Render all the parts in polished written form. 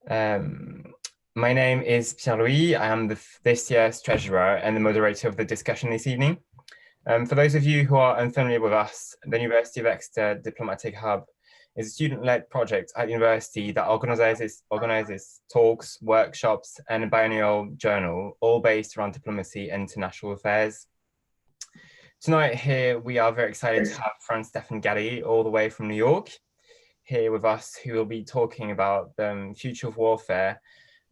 Um, my name is Pierre-Louis. I am this year's treasurer and the moderator of the discussion this evening. For those of you who are unfamiliar with us, the University of Exeter Diplomatic Hub is a student-led project at the university that organizes talks, workshops, and a biennial journal, all based around diplomacy and international affairs. Tonight here, we are very excited to have Franz-Stefan Gady all the way from New York here with us, who will be talking about the future of warfare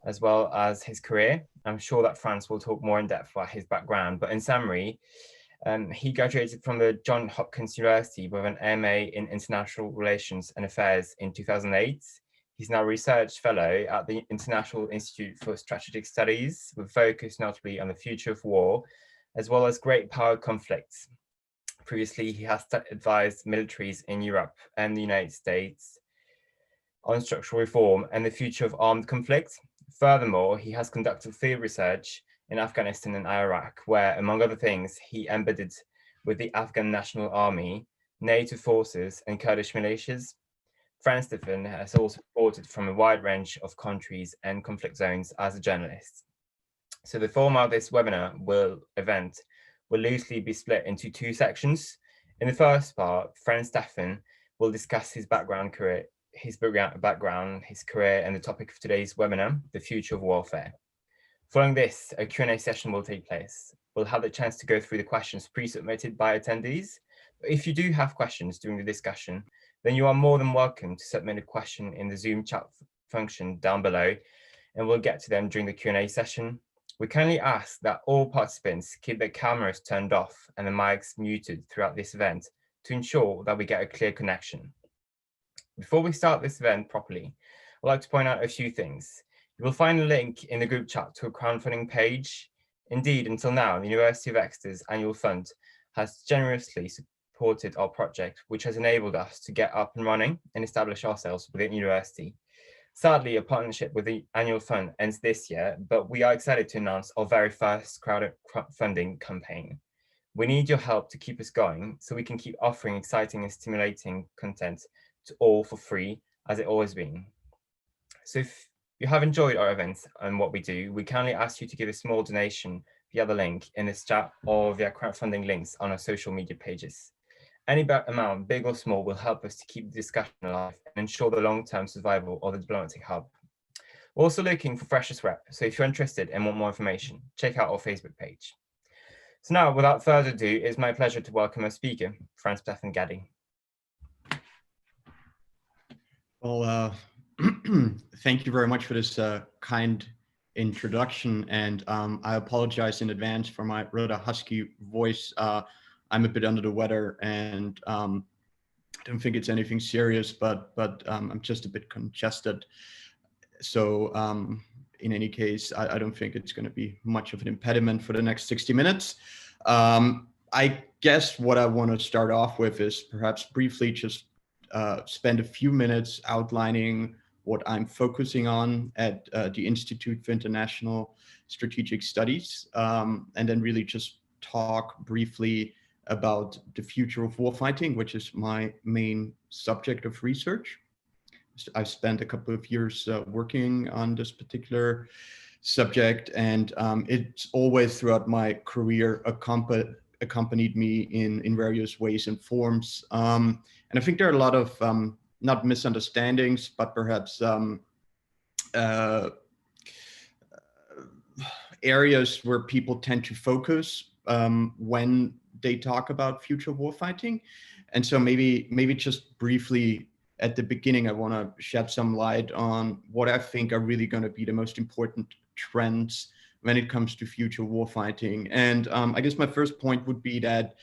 as well as his career. I'm sure that Franz will talk more in depth about his background, but in summary, he graduated from the Johns Hopkins University with an MA in International Relations and Affairs in 2008. He's now a research fellow at the International Institute for Strategic Studies, with focus notably on the future of war, as well as great power conflicts. Previously, he has advised militaries in Europe and the United States on structural reform and the future of armed conflict. Furthermore, he has conducted field research in Afghanistan and Iraq, where, among other things, he embedded with the Afghan National Army, NATO forces, and Kurdish militias. Franz-Stefan has also reported from a wide range of countries and conflict zones as a journalist. So the format of this webinar event will loosely be split into two sections. In the first part, Franz-Stefan will discuss his background, his career, and the topic of today's webinar, the future of warfare. Following this, a Q&A session will take place. We'll have the chance to go through the questions pre-submitted by attendees. But if you do have questions during the discussion, then you are more than welcome to submit a question in the Zoom chat function down below, and we'll get to them during the Q&A session. We kindly ask that all participants keep their cameras turned off and the mics muted throughout this event to ensure that we get a clear connection. Before we start this event properly, I'd like to point out a few things. You will find a link in the group chat to a crowdfunding page. Indeed, until now, the University of Exeter's annual fund has generously supported our project, which has enabled us to get up and running and establish ourselves within the university. Sadly, a partnership with the annual fund ends this year, but we are excited to announce our very first crowdfunding campaign. We need your help to keep us going so we can keep offering exciting and stimulating content to all for free, as it always been. So if you have enjoyed our events and what we do, we kindly ask you to give a small donation via the link in this chat or via crowdfunding links on our social media pages. Any amount, big or small, will help us to keep the discussion alive and ensure the long-term survival of the Diplomatic Hub. We're also looking for freshers rep, so if you're interested and want more information, check out our Facebook page. So now, without further ado, it's my pleasure to welcome our speaker, Franz-Stefan Gady. Well, thank you very much for this kind introduction, and I apologize in advance for my rather husky voice. I'm a bit under the weather, and I don't think it's anything serious, but I'm just a bit congested. So in any case, I don't think it's going to be much of an impediment for the next 60 minutes. I guess what I want to start off with is perhaps briefly just spend a few minutes outlining what I'm focusing on at the Institute for International Strategic Studies, and then really just talk briefly about the future of warfighting, which is my main subject of research. I've spent a couple of years working on this particular subject, and it's always throughout my career accompanied me in various ways and forms. And I think there are a lot of not misunderstandings, but perhaps areas where people tend to focus when they talk about future warfighting. And so maybe just briefly at the beginning, I want to shed some light on what I think are really going to be the most important trends when it comes to future warfighting. And I guess my first point would be that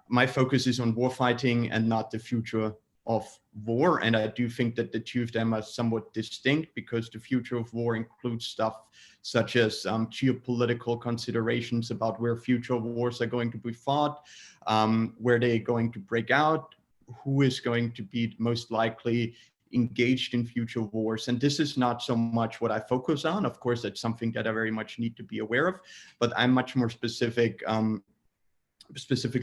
my focus is on warfighting and not the future of war. And I do think that the two of them are somewhat distinct, because the future of war includes stuff such as geopolitical considerations about where future wars are going to be fought, where they're going to break out, who is going to be most likely engaged in future wars. And this is not so much what I focus on. Of course, that's something that I very much need to be aware of, but I'm much more specifically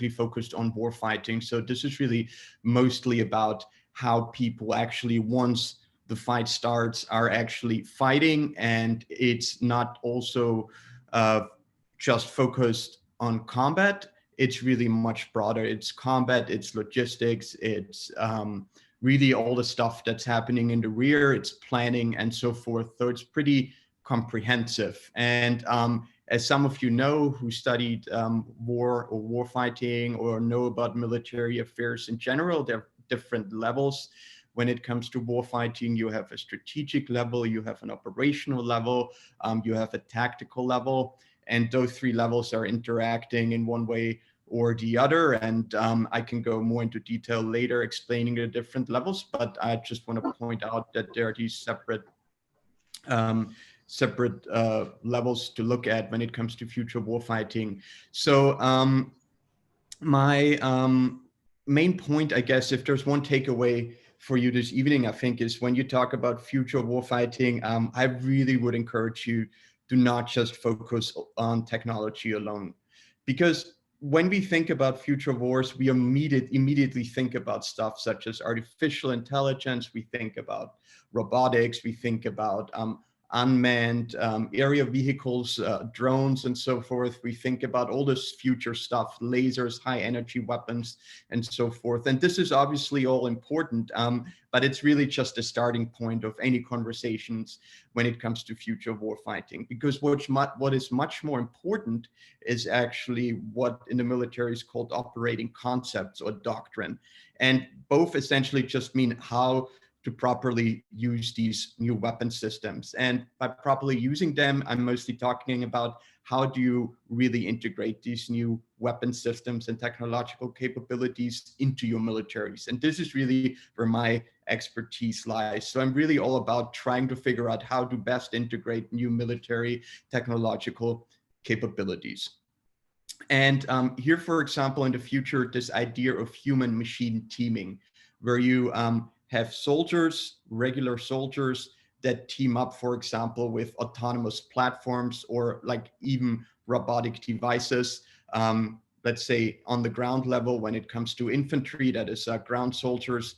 focused on warfighting. So this is really mostly about how people actually, once the fight starts are actually fighting, and it's not also just focused on combat. It's really much broader. It's combat, it's logistics, it's really all the stuff that's happening in the rear, it's planning and so forth. So it's pretty comprehensive. And as some of you know who studied war or war fighting or know about military affairs in general, there are different levels. When it comes to war fighting, you have a strategic level, you have an operational level, you have a tactical level, and those three levels are interacting in one way or the other. And I can go more into detail later explaining the different levels, but I just want to point out that there are these separate levels to look at when it comes to future warfighting. So my main point, I guess, if there's one takeaway for you this evening, I think, is when you talk about future warfighting, I really would encourage you to not just focus on technology alone. Because when we think about future wars, we immediately think about stuff such as artificial intelligence, we think about robotics, we think about unmanned area vehicles, drones, and so forth. We think about all this future stuff, lasers, high energy weapons, and so forth. And this is obviously all important, but it's really just a starting point of any conversations when it comes to future warfighting. Because what is much more important is actually what in the military is called operating concepts or doctrine. And both essentially just mean how to properly use these new weapon systems. And by properly using them, I'm mostly talking about how do you really integrate these new weapon systems and technological capabilities into your militaries. And this is really where my expertise lies. So I'm really all about trying to figure out how to best integrate new military technological capabilities. And here, for example, in the future, this idea of human machine teaming, where you have soldiers, regular soldiers that team up, for example, with autonomous platforms or like even robotic devices. Let's say on the ground level, when it comes to infantry, that is ground soldiers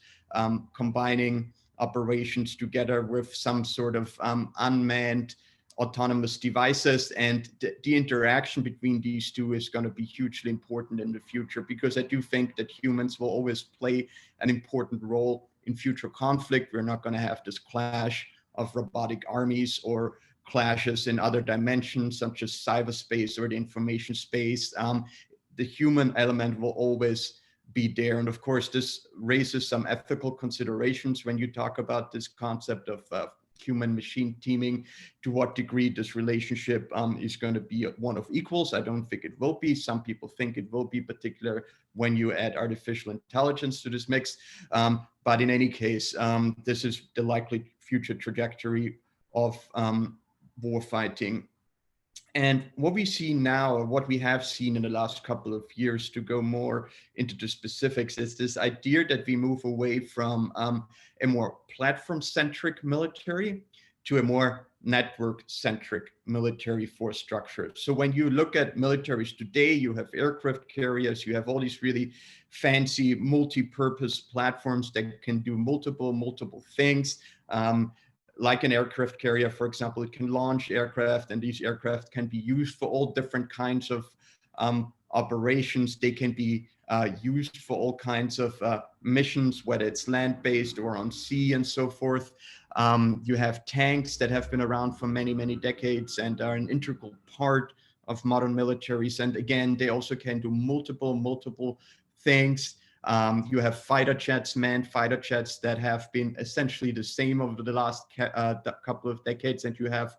combining operations together with some sort of unmanned autonomous devices. And the interaction between these two is going to be hugely important in the future, because I do think that humans will always play an important role in future conflict. We're not going to have this clash of robotic armies or clashes in other dimensions such as cyberspace or the information space. The human element will always be there. And of course, this raises some ethical considerations when you talk about this concept of human machine teaming. To what degree this relationship is going to be one of equals. I don't think it will be. Some people think it will be, particular when you add artificial intelligence to this mix. But in any case, this is the likely future trajectory of war fighting. And what we see now, or what we have seen in the last couple of years, to go more into the specifics, is this idea that we move away from a more platform-centric military to a more network-centric military force structure. So when you look at militaries today, you have aircraft carriers, you have all these really fancy multi-purpose platforms that can do multiple things. Like an aircraft carrier, for example, it can launch aircraft, and these aircraft can be used for all different kinds of operations. They can be used for all kinds of missions, whether it's land-based or on sea and so forth. You have tanks that have been around for many decades and are an integral part of modern militaries. And again, they also can do multiple things. You have fighter jets, manned fighter jets that have been essentially the same over the last couple of decades, and you have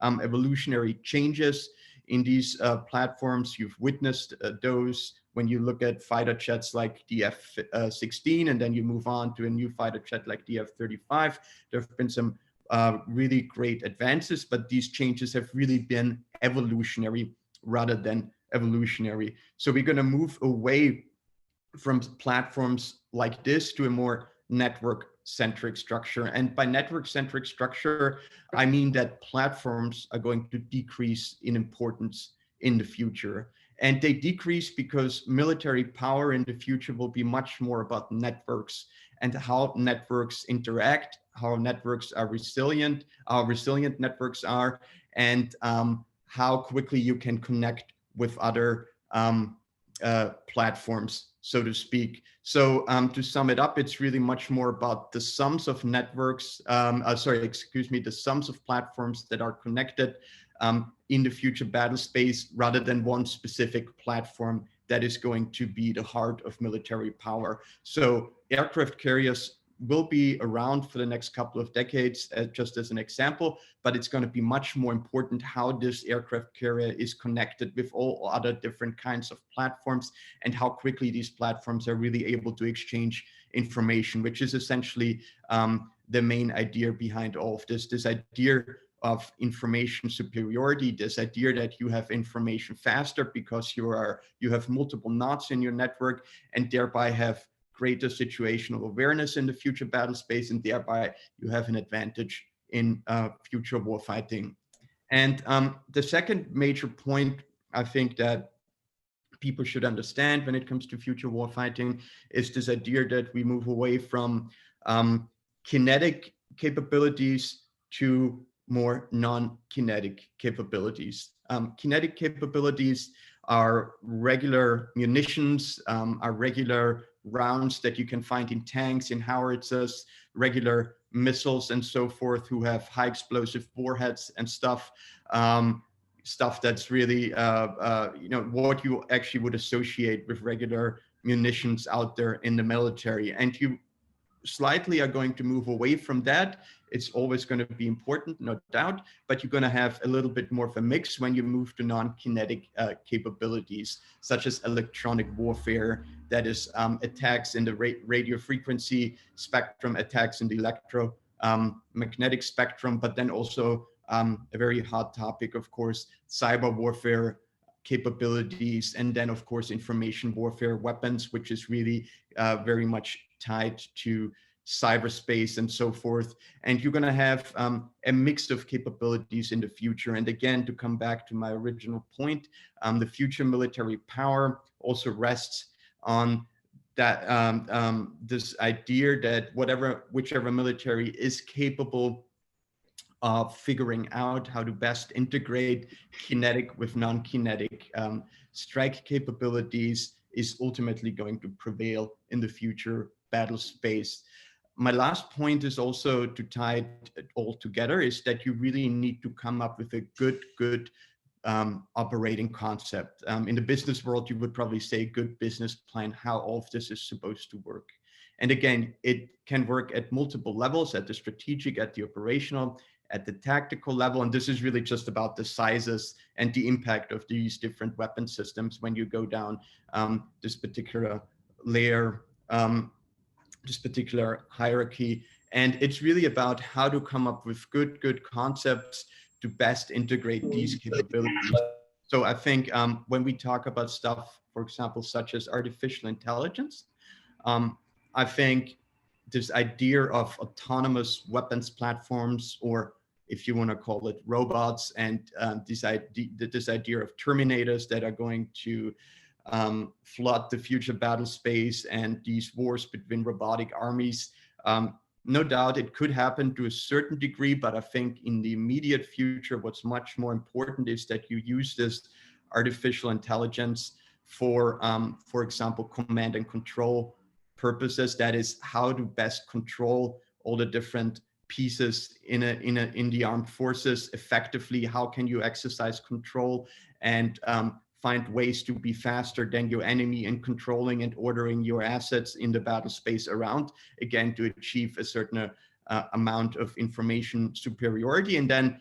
evolutionary changes in these platforms. You've witnessed those when you look at fighter jets like the F-16, and then you move on to a new fighter jet like the F-35. There have been some really great advances, but these changes have really been evolutionary rather than evolutionary. So we're going to move away from platforms like this to a more network-centric structure. And by network-centric structure, I mean that platforms are going to decrease in importance in the future. And they decrease because military power in the future will be much more about networks and how networks interact, how networks are resilient, how resilient networks are, and how quickly you can connect with other platforms, so to speak. So to sum it up, it's really much more about the sums of networks, the sums of platforms that are connected in the future battle space, rather than one specific platform that is going to be the heart of military power. So aircraft carriers will be around for the next couple of decades, just as an example, but it's going to be much more important how this aircraft carrier is connected with all other different kinds of platforms, and how quickly these platforms are really able to exchange information, which is essentially the main idea behind all of this idea of information superiority, this idea that you have information faster because you have multiple nodes in your network, and thereby have greater situational awareness in the future battle space, and thereby you have an advantage in future warfighting. And the second major point I think that people should understand when it comes to future warfighting is this idea that we move away from kinetic capabilities to more non-kinetic capabilities. Kinetic capabilities are regular munitions, are regular rounds that you can find in tanks, in howitzers, regular missiles and so forth, who have high explosive warheads and stuff. Stuff that's really, what you actually would associate with regular munitions out there in the military. And you slightly are going to move away from that. It's always going to be important, no doubt, but you're going to have a little bit more of a mix when you move to non-kinetic capabilities, such as electronic warfare, that is attacks in the radio frequency spectrum, attacks in the electromagnetic spectrum, but then also a very hot topic, of course, cyber warfare capabilities, and then of course information warfare weapons, which is really very much tied to cyberspace and so forth. And you're going to have a mix of capabilities in the future. And again, to come back to my original point, the future military power also rests on that this idea that whichever military is capable of figuring out how to best integrate kinetic with non-kinetic strike capabilities is ultimately going to prevail in the future battle space. My last point is also to tie it all together, is that you really need to come up with a good operating concept. In the business world, you would probably say good business plan, how all of this is supposed to work. And again, it can work at multiple levels, at the strategic, at the operational, at the tactical level. And this is really just about the sizes and the impact of these different weapon systems when you go down this particular layer, this particular hierarchy. And it's really about how to come up with good concepts to best integrate these capabilities. So I think when we talk about stuff, for example, such as artificial intelligence, I think this idea of autonomous weapons platforms, or if you want to call it robots, and this idea of terminators that are going to flood the future battle space, and these wars between robotic armies. No doubt it could happen to a certain degree, but I think in the immediate future, what's much more important is that you use this artificial intelligence for example, command and control purposes. That is how to best control all the different pieces in the armed forces effectively. How can you exercise control and find ways to be faster than your enemy in controlling and ordering your assets in the battle space around, again, to achieve a certain amount of information superiority, and then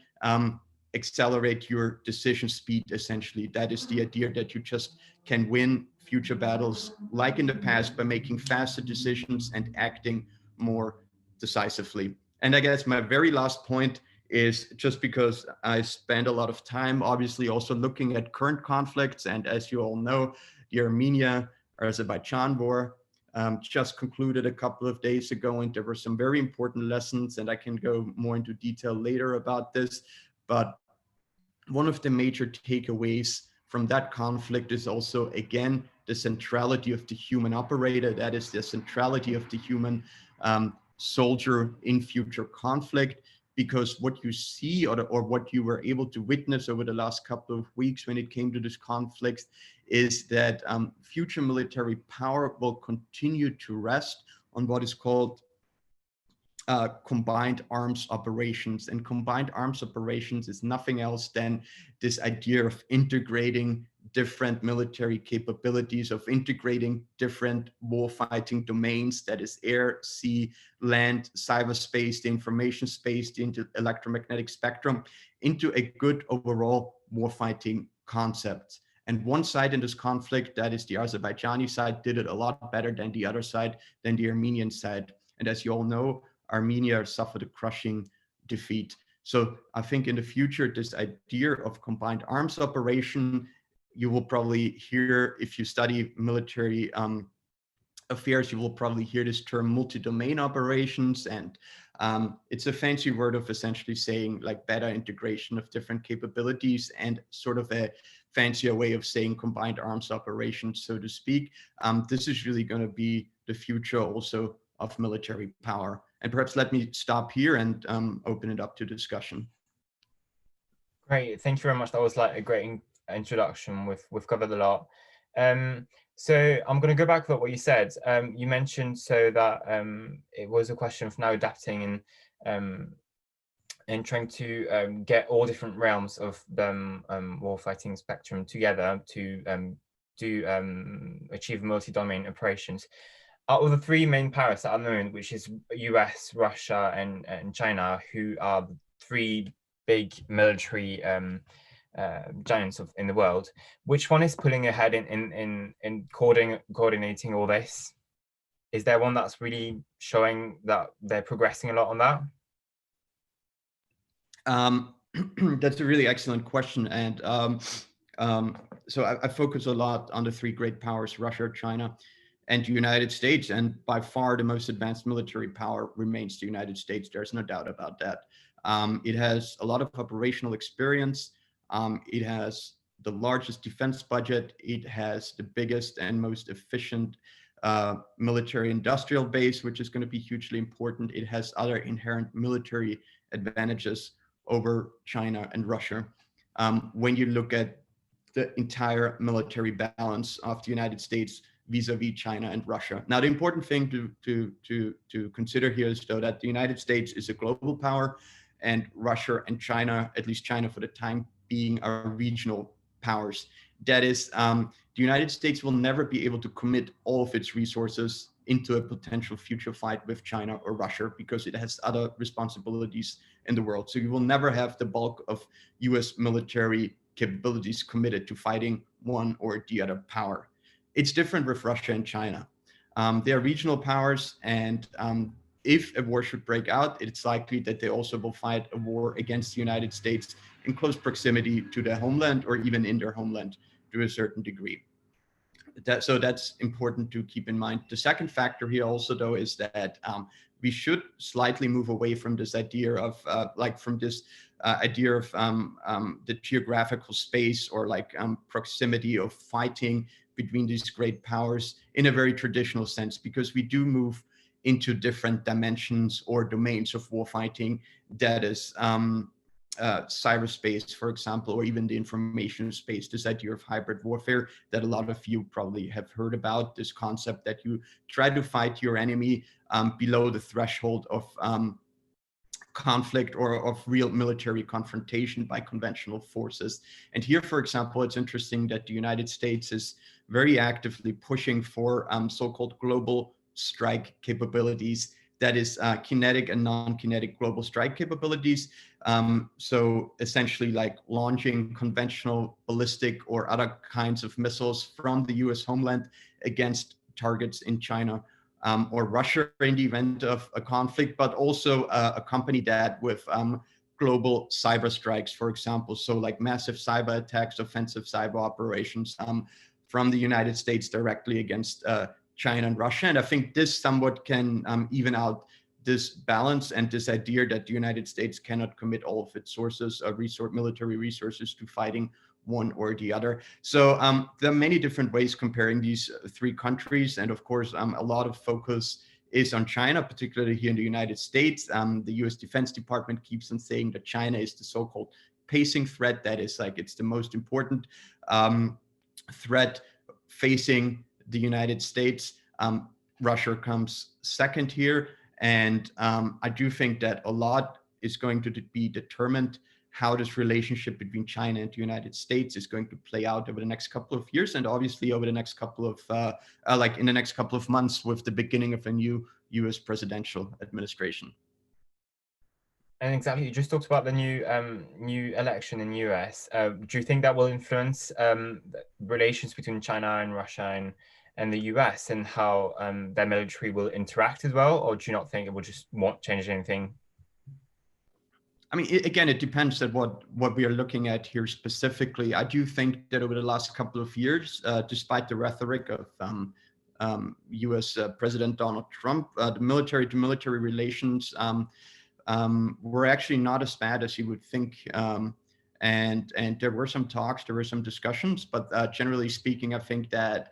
accelerate your decision speed, essentially. That is the idea, that you just can win future battles like in the past by making faster decisions and acting more decisively. And I guess my very last point is, just because I spend a lot of time obviously also looking at current conflicts, and as you all know, the Armenia-Azerbaijan war just concluded a couple of days ago, and there were some very important lessons, and I can go more into detail later about this. But one of the major takeaways from that conflict is also, again, the centrality of the human operator, that is the centrality of the human soldier in future conflict. Because what you see, or what you were able to witness over the last couple of weeks when it came to this conflict, is that future military power will continue to rest on what is called combined arms operations. And combined arms operations is nothing else than this idea of integrating different military capabilities, of integrating different warfighting domains, that is air, sea, land, cyberspace, the information space, the electromagnetic spectrum, into a good overall warfighting concept. And one side in this conflict, that is the Azerbaijani side, did it a lot better than the other side, than the Armenian side. And as you all know, Armenia suffered a crushing defeat. So I think in the future, this idea of combined arms operation, you will probably hear, if you study military affairs, you will probably hear this term multi-domain operations. And it's a fancy word of essentially saying like better integration of different capabilities, and sort of a fancier way of saying combined arms operations, so to speak. This is really going to be the future also of military power. And perhaps let me stop here and open it up to discussion. Great, thank you very much. That was like a great introduction. We've covered a lot. So I'm going to go back to what you said. You mentioned so that it was a question of now adapting and trying to get all different realms of the warfighting spectrum together to achieve multi-domain operations. Out of the three main powers at the moment, which is US, Russia, and China, who are the three big military giants in the world, which one is pulling ahead in coordinating all this? Is there one that's really showing that they're progressing a lot on that? That's a really excellent question. And so I focus a lot on the three great powers, Russia, China, and the United States. And by far the most advanced military power remains the United States. There's no doubt about that. It has a lot of operational experience. It has the largest defense budget. It has the biggest and most efficient military industrial base, which is going to be hugely important. It has other inherent military advantages over China and Russia. When you look at the entire military balance of the United States vis-a-vis China and Russia. Now, the important thing to consider here is, though, that the United States is a global power, and Russia and China, at least China for the time being, are regional powers. That is, the United States will never be able to commit all of its resources into a potential future fight with China or Russia, because it has other responsibilities in the world. So you will never have the bulk of US military capabilities committed to fighting one or the other power. It's different with Russia and China. They are regional powers, and if a war should break out, it's likely that they also will fight a war against the United States in close proximity to their homeland, or even in their homeland to a certain degree. So that's important to keep in mind. The second factor here also, though, is that we should slightly move away from this idea of idea of the geographical space, or proximity of fighting between these great powers in a very traditional sense, because we do move into different dimensions or domains of warfighting. That is cyberspace, for example, or even the information space, this idea of hybrid warfare that a lot of you probably have heard about, this concept that you try to fight your enemy below the threshold of conflict or of real military confrontation by conventional forces. And here, for example, it's interesting that the United States is very actively pushing for so-called global strike capabilities, that is kinetic and non-kinetic global strike capabilities. So essentially like launching conventional ballistic or other kinds of missiles from the US homeland against targets in China or Russia in the event of a conflict, but also accompany that with global cyber strikes, for example. So like massive cyber attacks, offensive cyber operations from the United States directly against China and Russia. And I think this somewhat can even out this balance and this idea that the United States cannot commit all of its sources, military resources, to fighting one or the other. So there are many different ways comparing these three countries. And of course, a lot of focus is on China, particularly here in the United States. The US Defense Department keeps on saying that China is the so-called pacing threat. That is like, it's the most important threat facing the United States. Russia comes second here. And I do think that a lot is going to be determined how this relationship between China and the United States is going to play out over the next couple of years, and obviously over the next couple of, like in the next couple of months with the beginning of a new US presidential administration. And exactly, you just talked about the new election in US. Do you think that will influence relations between China and Russia and the US, and how their military will interact as well? Or do you not think it will just won't change anything? I mean, again, it depends on what we are looking at here specifically. I do think that over the last couple of years, despite the rhetoric of US President Donald Trump, the military-to-military relations were actually not as bad as you would think. And there were some talks, there were some discussions, but generally speaking, I think that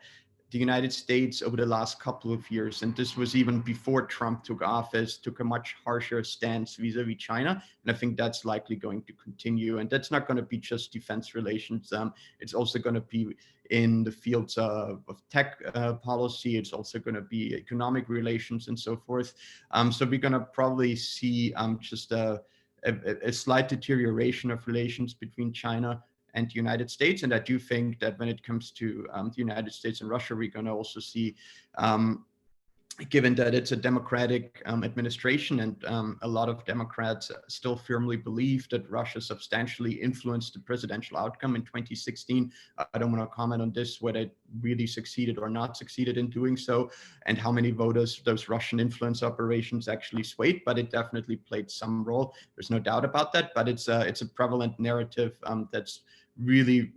the United States over the last couple of years, and this was even before Trump took office, took a much harsher stance vis-a-vis China. And I think that's likely going to continue. And that's not going to be just defense relations. It's also going to be in the fields of tech policy. It's also going to be economic relations and so forth. So we're going to probably see just a slight deterioration of relations between China and the United States. And I do think that when it comes to the United States and Russia, we're going to also see, given that it's a democratic administration, and a lot of Democrats still firmly believe that Russia substantially influenced the presidential outcome in 2016. I don't want to comment on this, whether it really succeeded or not succeeded in doing so, and how many voters those Russian influence operations actually swayed, but it definitely played some role. There's no doubt about that, but it's a prevalent narrative that's really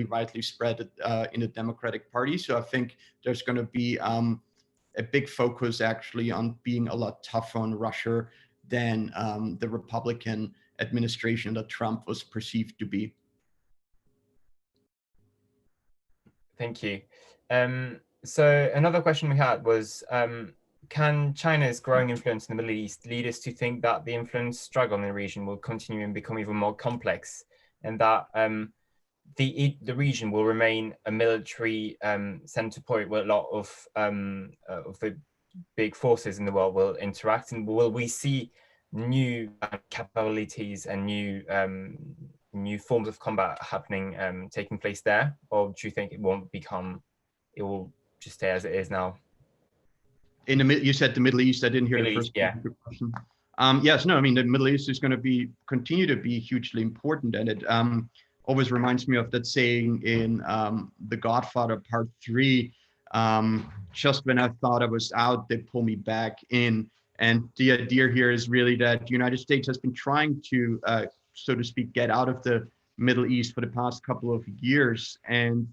widely spread in the Democratic Party. So I think there's going to be a big focus actually on being a lot tougher on Russia than the Republican administration that Trump was perceived to be. Thank you. So another question we had was, can China's growing influence in the Middle East lead us to think that the influence struggle in the region will continue and become even more complex, and that the region will remain a military center point where a lot of the big forces in the world will interact? And will we see new capabilities and new forms of combat happening, taking place there? Or do you think it will just stay as it is now? You said the Middle East. I didn't hear Middle the first East, yeah. question. Yes, no, I mean, the Middle East is going to continue to be hugely important, and it always reminds me of that saying in The Godfather Part 3, just when I thought I was out, they pull me back in. And the idea here is really that the United States has been trying to, so to speak, get out of the Middle East for the past couple of years. And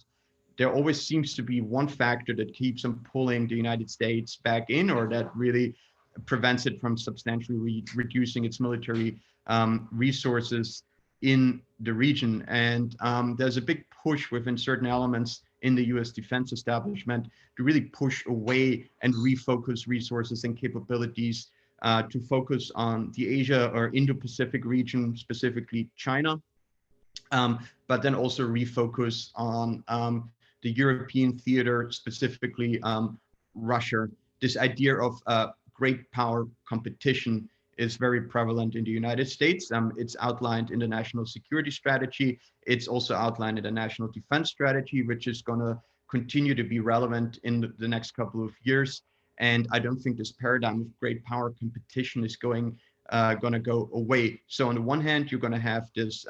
there always seems to be one factor that keeps on pulling the United States back in, or that really prevents it from substantially reducing its military resources in the region. And there's a big push within certain elements in the US defense establishment to really push away and refocus resources and capabilities to focus on the Asia or Indo-Pacific region, specifically China, but then also refocus on the European theater, specifically Russia. This idea of great power competition is very prevalent in the United States. It's outlined in the national security strategy. It's also outlined in the national defense strategy, which is going to continue to be relevant in the next couple of years. And I don't think this paradigm of great power competition is going to go away. So on the one hand, you're going to have this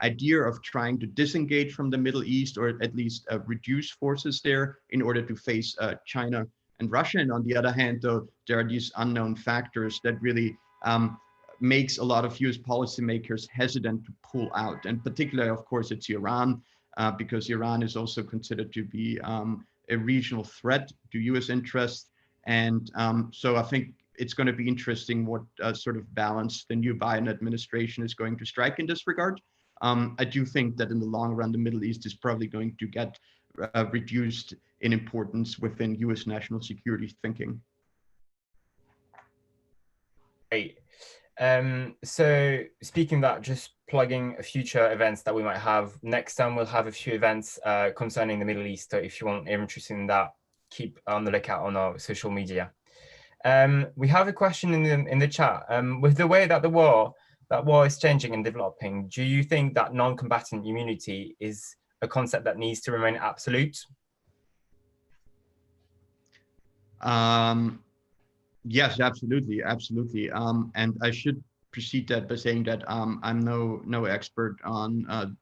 idea of trying to disengage from the Middle East, or at least reduce forces there in order to face China and Russia. And on the other hand, though, there are these unknown factors that really makes a lot of US policymakers hesitant to pull out. And particularly, of course, it's Iran, because Iran is also considered to be a regional threat to US interests. And so I think it's going to be interesting what sort of balance the new Biden administration is going to strike in this regard. I do think that in the long run, the Middle East is probably going to get reduced in importance within US national security thinking. Great. So speaking of that, just plugging future events that we might have. Next time we'll have a few events concerning the Middle East. So if you want, you're interested in that, keep on the lookout on our social media. We have a question in the chat. With the way that the war is changing and developing, do you think that non-combatant immunity is a concept that needs to remain absolute? Yes, absolutely, absolutely. And I should precede that by saying that I'm no expert on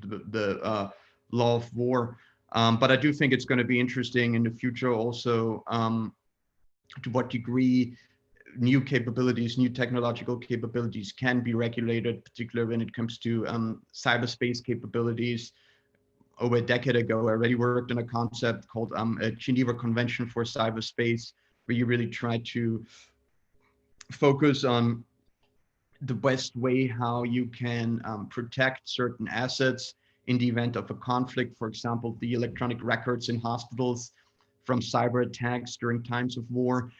the law of war, but I do think it's going to be interesting in the future also to what degree new capabilities, new technological capabilities can be regulated, particularly when it comes to cyberspace capabilities. Over a decade ago, I already worked on a concept called a Geneva Convention for Cyberspace, where you really try to focus on the best way how you can protect certain assets in the event of a conflict. For example, the electronic records in hospitals from cyber attacks during times of war.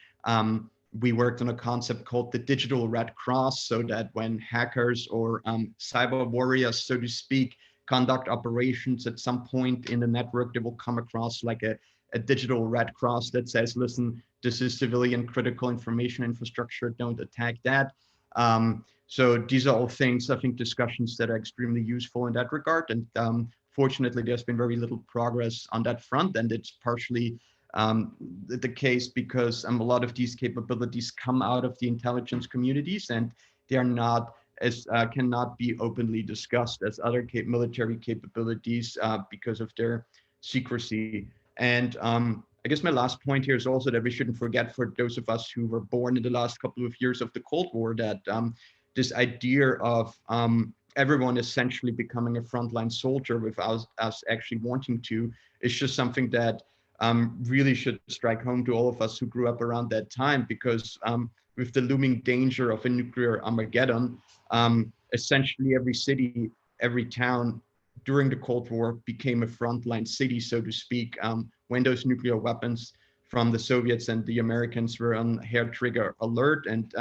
We worked on a concept called the digital Red Cross, so that when hackers or cyber warriors, so to speak, conduct operations at some point in the network, they will come across like a digital Red Cross that says, listen, this is civilian critical information infrastructure, don't attack that. So these are all things, I think, discussions that are extremely useful in that regard. And fortunately, there's been very little progress on that front. And it's partially the case because a lot of these capabilities come out of the intelligence communities, and they are not as cannot be openly discussed as other military capabilities because of their secrecy. And I guess my last point here is also that we shouldn't forget, for those of us who were born in the last couple of years of the Cold War, that this idea of everyone essentially becoming a frontline soldier without us actually wanting to is just something that really should strike home to all of us who grew up around that time, because with the looming danger of a nuclear Armageddon, essentially every city, every town during the Cold War became a frontline city, so to speak, when those nuclear weapons from the Soviets and the Americans were on hair trigger alert. And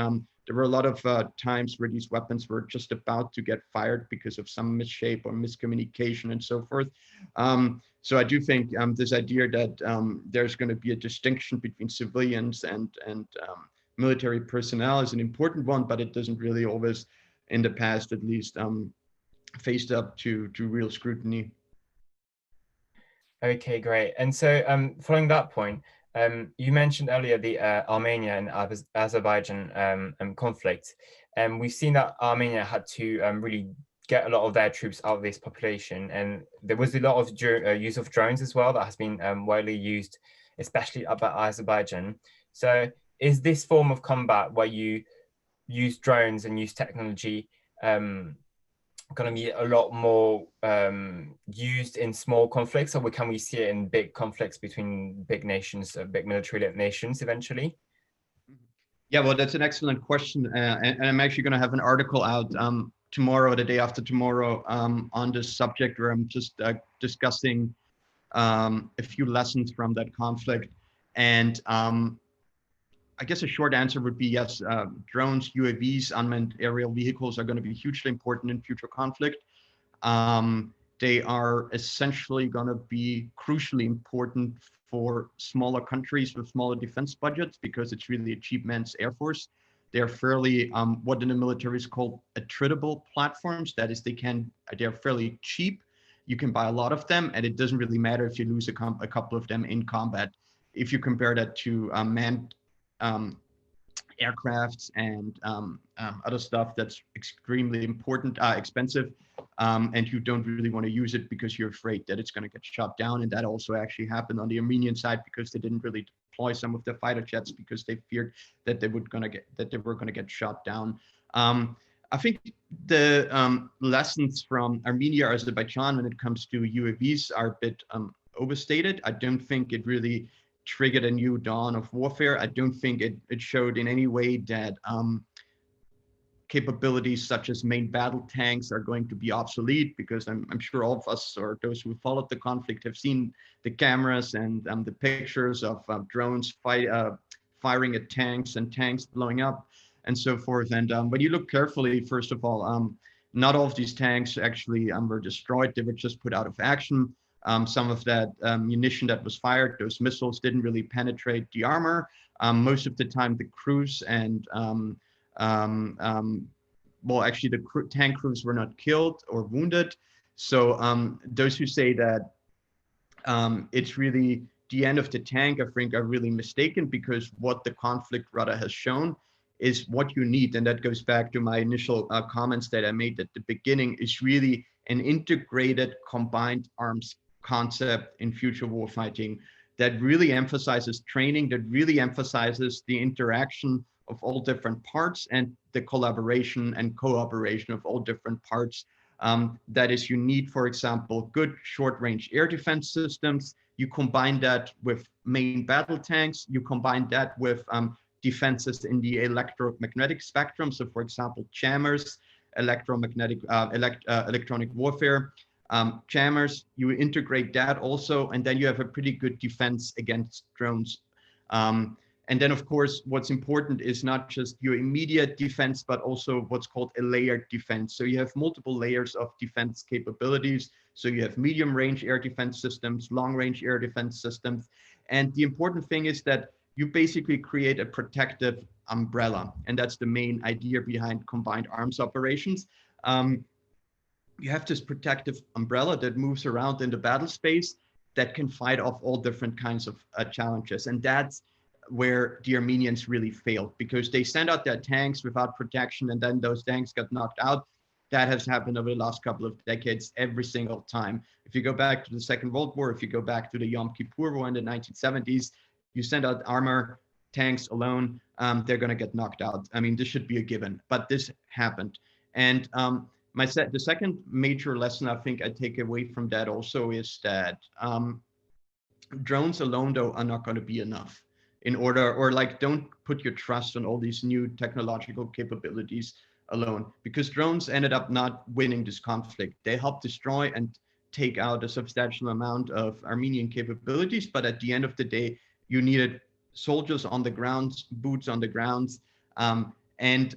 there were a lot of times where these weapons were just about to get fired because of some misshape or miscommunication and so forth. So I do think this idea that there's going to be a distinction between civilians and military personnel is an important one, but it doesn't really always, in the past at least, faced up to real scrutiny. Okay, great. And so following that point, you mentioned earlier the Armenia and Azerbaijan conflict. And we've seen that Armenia had to really get a lot of their troops out of this population. And there was a lot of use of drones as well that has been widely used, especially about Azerbaijan. So is this form of combat where you use drones and use technology going to be a lot more used in small conflicts, or can we see it in big conflicts between big nations, big military nations eventually? Yeah, well, that's an excellent question. And I'm actually going to have an article out tomorrow, the day after tomorrow, on this subject, where I'm just discussing a few lessons from that conflict. And I guess a short answer would be yes, drones, UAVs, unmanned aerial vehicles are going to be hugely important in future conflict. They are essentially going to be crucially important for smaller countries with smaller defense budgets, because it's really a cheap man's air force. They're fairly what in the military is called attritable platforms. That is, they're fairly cheap. You can buy a lot of them, and it doesn't really matter if you lose a couple of them in combat. If you compare that to manned aircrafts and other stuff that's extremely important, expensive, and you don't really want to use it because you're afraid that it's going to get shot down. And that also actually happened on the Armenian side, because they didn't really deploy some of their fighter jets because they feared that they were going to get shot down. I think the lessons from Armenia or Azerbaijan when it comes to UAVs are a bit overstated. I don't think it really triggered a new dawn of warfare. I don't think it showed in any way that capabilities such as main battle tanks are going to be obsolete, because I'm sure all of us or those who followed the conflict have seen the cameras and the pictures of drones firing at tanks and tanks blowing up and so forth. And when you look carefully, first of all, not all of these tanks actually were destroyed. They were just put out of action. Some of that munition that was fired, those missiles, didn't really penetrate the armor. Most of the time, the crews and well, actually, the tank crews were not killed or wounded. So those who say that it's really the end of the tank, I think, are really mistaken, because what the conflict rather has shown is what you need. And that goes back to my initial comments that I made at the beginning, is really an integrated combined arms concept in future warfighting that really emphasizes training, that really emphasizes the interaction of all different parts and the collaboration and cooperation of all different parts. That is, you need, for example, good short-range air defense systems. You combine that with main battle tanks. You combine that with defenses in the electromagnetic spectrum. So, for example, jammers, electronic warfare, jammers. You integrate that also, and then you have a pretty good defense against drones. And then, of course, what's important is not just your immediate defense, but also what's called a layered defense. So you have multiple layers of defense capabilities. So you have medium range air defense systems, long range air defense systems. And the important thing is that you basically create a protective umbrella. And that's the main idea behind combined arms operations. You have this protective umbrella that moves around in the battle space that can fight off all different kinds of challenges. And that's where the Armenians really failed, because they sent out their tanks without protection, and then those tanks got knocked out. That has happened over the last couple of decades every single time. If you go back to the Second World War, if you go back to the Yom Kippur War in the 1970s, you send out armor tanks alone, they're going to get knocked out. I mean, this should be a given, but this happened. And the second major lesson I think I take away from that also is that drones alone, though, are not going to be enough in order, or like, don't put your trust on all these new technological capabilities alone, because drones ended up not winning this conflict. They helped destroy and take out a substantial amount of Armenian capabilities, but at the end of the day, you needed soldiers on the ground, boots on the ground, and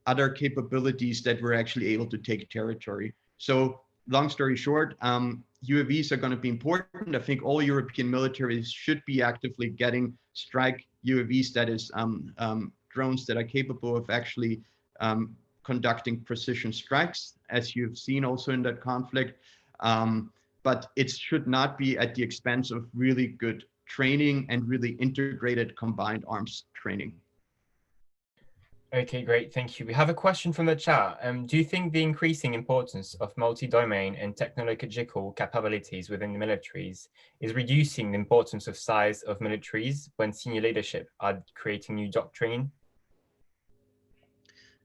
other capabilities that were actually able to take territory. So long story short, UAVs are going to be important. I think all European militaries should be actively getting strike UAVs, that is drones that are capable of actually conducting precision strikes, as you've seen also in that conflict. But it should not be at the expense of really good training and really integrated combined arms training. Okay, great. Thank you. We have a question from the chat. Do you think the increasing importance of multi-domain and technological capabilities within the militaries is reducing the importance of size of militaries when senior leadership are creating new doctrine?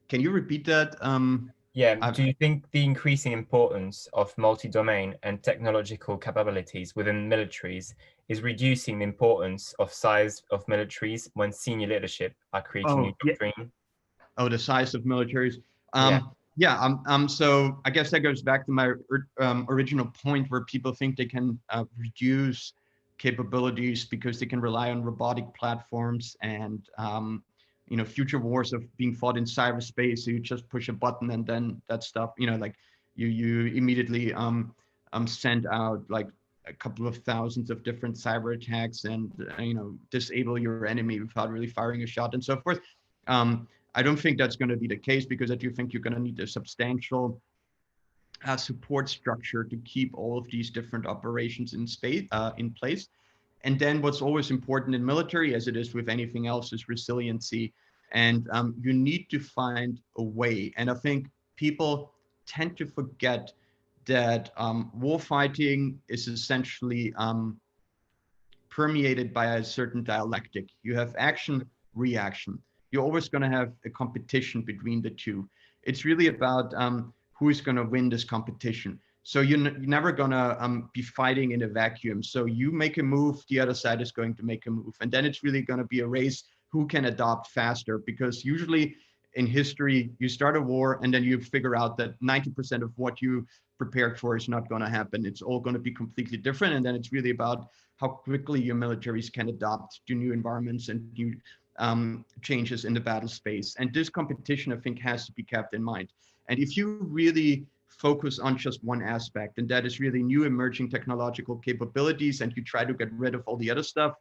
Can you repeat that? Do you think the increasing importance of multi-domain and technological capabilities within militaries is reducing the importance of size of militaries when senior leadership are creating new doctrine? Oh, the size of militaries. So I guess that goes back to my original point, where people think they can reduce capabilities because they can rely on robotic platforms and future wars of being fought in cyberspace. So you just push a button and then that stuff, like you immediately send out like a couple of thousands of different cyber attacks and disable your enemy without really firing a shot and so forth. I don't think that's going to be the case, because I do think you're going to need a substantial support structure to keep all of these different operations in place. And then what's always important in military, as it is with anything else, is resiliency. And you need to find a way. And I think people tend to forget that warfighting is essentially permeated by a certain dialectic. You have action, reaction. You're always going to have a competition between the two. It's really about who is going to win this competition. So you're never going to be fighting in a vacuum. So you make a move, the other side is going to make a move. And then it's really going to be a race who can adopt faster, because usually in history, you start a war and then you figure out that 90% of what you prepared for is not going to happen. It's all going to be completely different. And then it's really about how quickly your militaries can adapt to new environments and new changes in the battle space. And this competition, I think, has to be kept in mind. And if you really focus on just one aspect, and that is really new emerging technological capabilities, and you try to get rid of all the other stuff,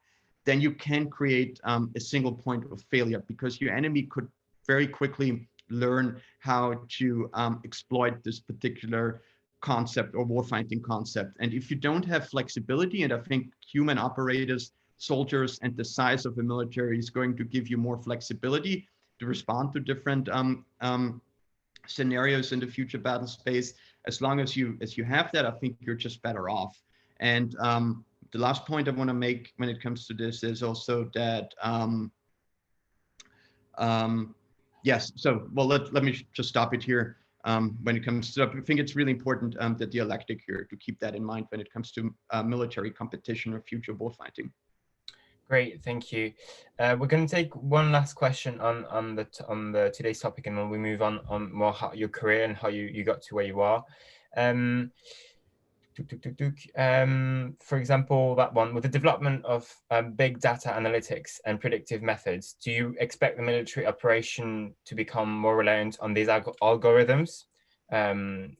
then you can create a single point of failure, because your enemy could very quickly learn how to exploit this particular concept or warfighting concept. And if you don't have flexibility, and I think human operators, soldiers, and the size of the military is going to give you more flexibility to respond to different scenarios in the future battle space. As long as you have that, I think you're just better off. And the last point I want to make when it comes to this is also that yes. So well, let me just stop it here. When it comes to, I think it's really important, the dialectic here, to keep that in mind when it comes to military competition or future warfighting. Great, thank you. We're going to take one last question on the today's topic, and then we move on more how your career and how you got to where you are. For example, that one, with the development of big data analytics and predictive methods, do you expect the military operation to become more reliant on these algorithms? And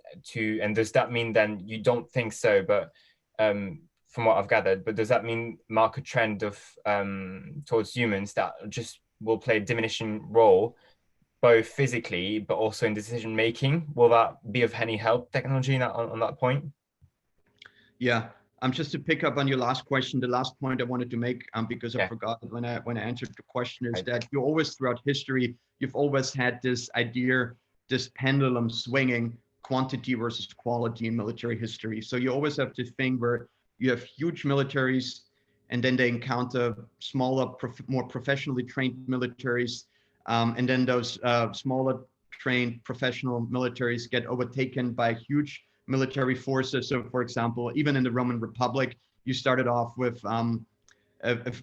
does that mean then, you don't think so, but from what I've gathered, but does that mean mark a trend of towards humans that just will play a diminishing role, both physically but also in decision making? Will that be of any help, technology, on that point? Yeah, just to pick up on your last question, the last point I wanted to make, because I forgot when I answered the question, is that you always, throughout history, you've always had this idea, this pendulum swinging, quantity versus quality in military history. So you always have this thing where you have huge militaries, and then they encounter smaller, more professionally trained militaries, and then those smaller trained professional militaries get overtaken by huge military forces. So, for example, even in the Roman Republic, you started off with a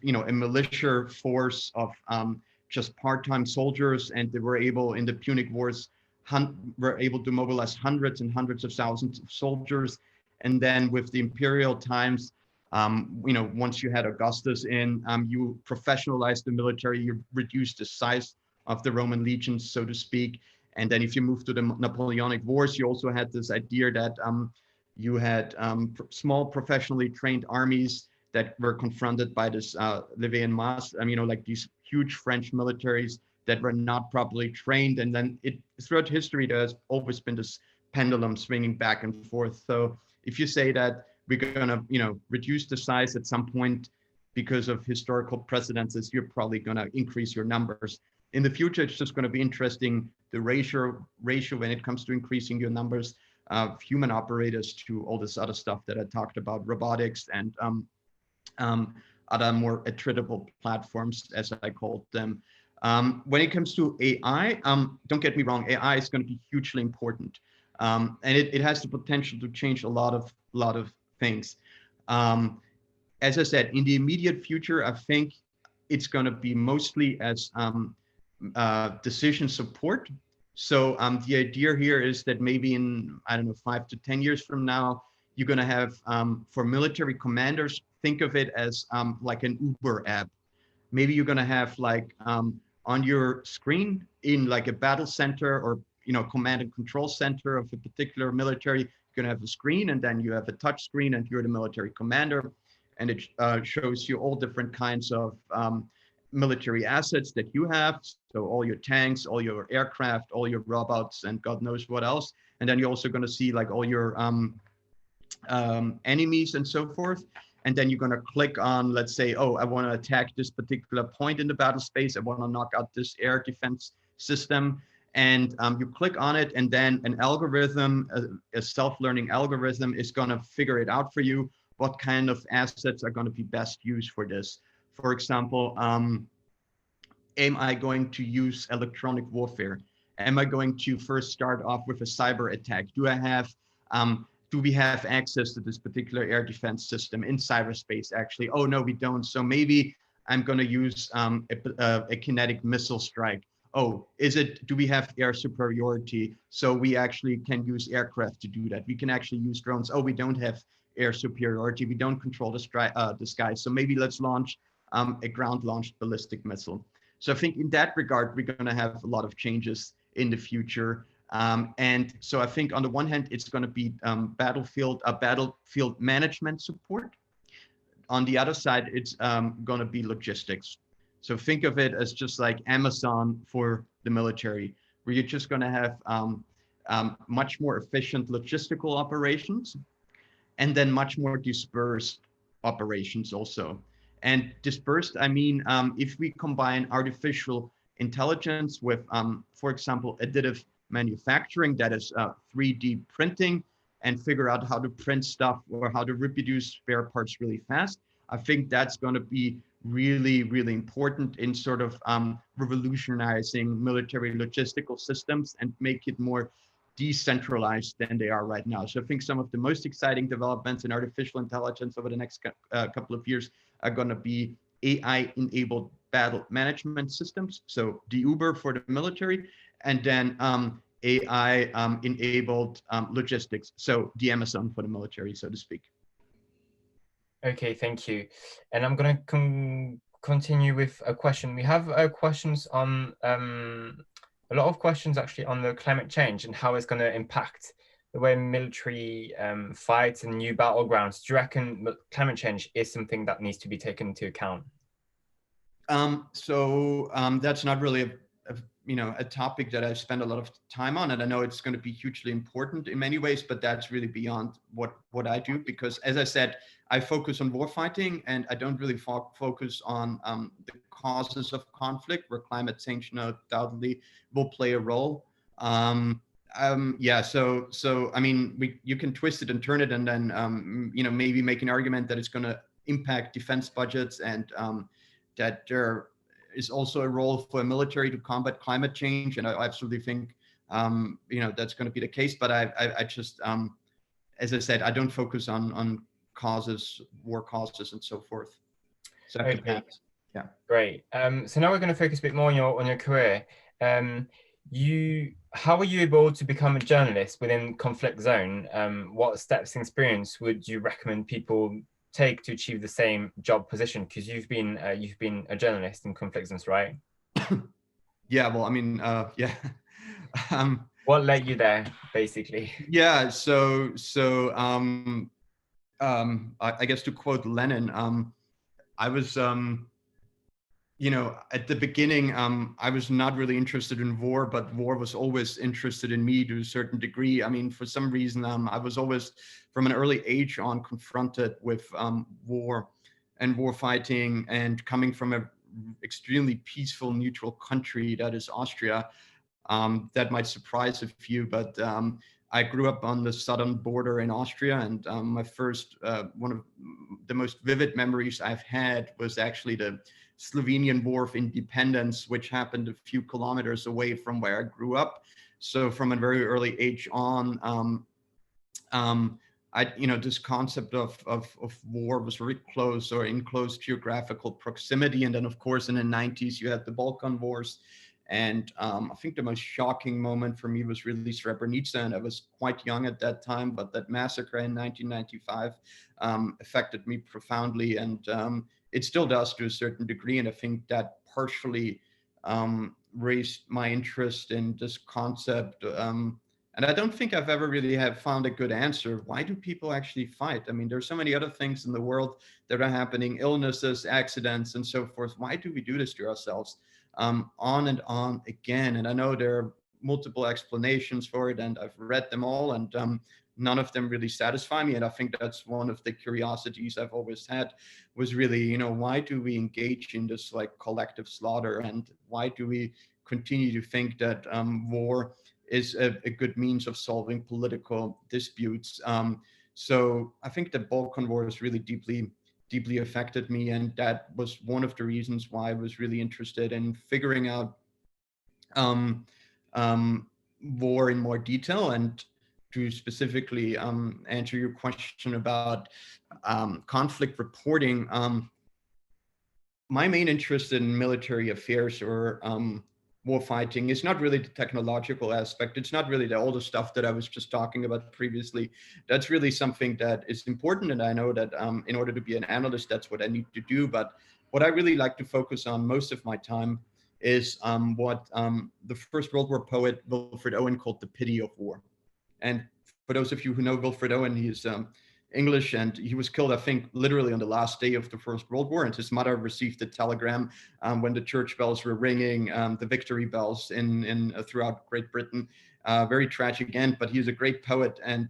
militia force of just part-time soldiers, and they were able, in the Punic Wars, were able to mobilize hundreds and hundreds of thousands of soldiers. And then with the imperial times, once you had Augustus in, you professionalized the military, you reduced the size of the Roman legions, so to speak. And then if you move to the Napoleonic Wars, you also had this idea that you had small professionally trained armies that were confronted by this Levian mass, like these huge French militaries that were not properly trained. And then throughout history, there's always been this pendulum swinging back and forth. So if you say that we're going to, reduce the size at some point because of historical precedences, you're probably going to increase your numbers. In the future, it's just going to be interesting, the ratio when it comes to increasing your numbers of human operators to all this other stuff that I talked about, robotics and other more attritable platforms, as I called them. When it comes to AI, don't get me wrong, AI is going to be hugely important. And it has the potential to change a lot of things. As I said, in the immediate future, I think it's going to be mostly as decision support. So the idea here is that maybe in, 5 to 10 years from now, you're going to have, for military commanders, think of it as like an Uber app. Maybe you're going to have like on your screen in like a battle center or command and control center of a particular military, you're going to have a screen, and then you have a touch screen, and you're the military commander, and it shows you all different kinds of military assets that you have. So all your tanks, all your aircraft, all your robots, and God knows what else. And then you're also going to see like all your enemies and so forth. And then you're going to click on, let's say, oh, I want to attack this particular point in the battle space. I want to knock out this air defense system. And you click on it, and then an algorithm, a self-learning algorithm, is going to figure it out for you, what kind of assets are going to be best used for this. For example, am I going to use electronic warfare? Am I going to first start off with a cyber attack? Do we have access to this particular air defense system in cyberspace? Actually, oh no, we don't. So maybe I'm going to use a kinetic missile strike. oh, do we have air superiority? So we actually can use aircraft to do that. We can actually use drones. Oh, we don't have air superiority. We don't control the sky. So maybe let's launch a ground-launched ballistic missile. So I think in that regard, we're going to have a lot of changes in the future. And so I think on the one hand, it's going to be battlefield management support. On the other side, it's going to be logistics. So think of it as just like Amazon for the military, where you're just going to have much more efficient logistical operations, and then much more dispersed operations also. And dispersed, I mean, if we combine artificial intelligence with, for example, additive manufacturing, that is 3D printing, and figure out how to print stuff or how to reproduce spare parts really fast, I think that's going to be really, really important in sort of revolutionizing military logistical systems and make it more decentralized than they are right now. So I think some of the most exciting developments in artificial intelligence over the next couple of years are going to be AI-enabled battle management systems. So the Uber for the military, and then AI-enabled logistics. So the Amazon for the military, so to speak. Okay, thank you. And I'm going to continue with a question. We have questions on a lot of questions actually on the climate change and how it's going to impact the way military fights and new battlegrounds. Do you reckon climate change is something that needs to be taken into account? That's not really a topic that I've spent a lot of time on, and I know it's going to be hugely important in many ways, but that's really beyond what I do, because as I said, I focus on warfighting, and I don't really focus on the causes of conflict, where climate change undoubtedly will play a role. Yeah, so I mean, you can twist it and turn it, and then maybe make an argument that it's going to impact defense budgets, and that there is also a role for military to combat climate change, and I absolutely think that's going to be the case. But I just, as I said, I don't focus on causes, war causes, and so forth. So okay, yeah. Great. So now we're going to focus a bit more on your career. How were you able to become a journalist within conflict zone? What steps and experience would you recommend people take to achieve the same job position? Because you've been a journalist in conflict zones, right? Yeah. Well, I mean, yeah. What led you there, basically? Yeah. I guess to quote Lenin, I was at the beginning, I was not really interested in war, but war was always interested in me to a certain degree. I mean, for some reason, I was always, from an early age on, confronted with war and war fighting, and coming from a extremely peaceful, neutral country that is Austria. That might surprise a few, but I grew up on the southern border in Austria, and my first, one of the most vivid memories I've had was actually the Slovenian War of Independence, which happened a few kilometers away from where I grew up. So from a very early age on, this concept of war was very close, or in close geographical proximity. And then, of course, in the 90s, you had the Balkan Wars. And I think the most shocking moment for me was really Srebrenica, and I was quite young at that time, but that massacre in 1995 affected me profoundly, and it still does to a certain degree. And I think that partially raised my interest in this concept. And I don't think I've ever really have found a good answer. Why do people actually fight? I mean, there's so many other things in the world that are happening, illnesses, accidents, and so forth. Why do we do this to ourselves? On and on again. And I know there are multiple explanations for it, and I've read them all, and none of them really satisfy me. And I think that's one of the curiosities I've always had, was really, why do we engage in this like collective slaughter? And why do we continue to think that war is a good means of solving political disputes? So I think the Balkan War is really deeply affected me, and that was one of the reasons why I was really interested in figuring out war in more detail. And to specifically answer your question about conflict reporting, my main interest in military affairs, or warfighting is not really the technological aspect. It's not really all the stuff that I was just talking about previously. That's really something that is important, and I know that in order to be an analyst, that's what I need to do. But what I really like to focus on most of my time is what the First World War poet Wilfred Owen called the pity of war. And for those of you who know Wilfred Owen, he's English, and he was killed, I think, literally on the last day of the First World War. And his mother received a telegram when the church bells were ringing, the victory bells in throughout Great Britain. Very tragic end, but he's a great poet, and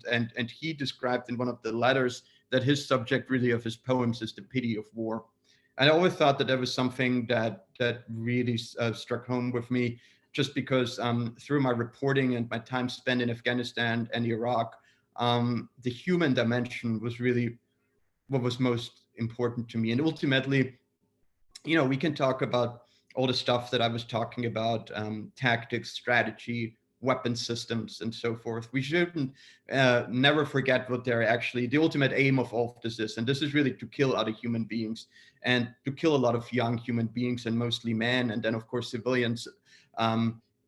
he described in one of the letters that his subject really of his poems is the pity of war. And I always thought that was something that really struck home with me, just because through my reporting and my time spent in Afghanistan and Iraq, the human dimension was really what was most important to me. And ultimately, we can talk about all the stuff that I was talking about, tactics, strategy, weapon systems, and so forth. We shouldn't never forget what they're actually, the ultimate aim of all of this is. And this is really to kill other human beings, and to kill a lot of young human beings, and mostly men, and then of course civilians,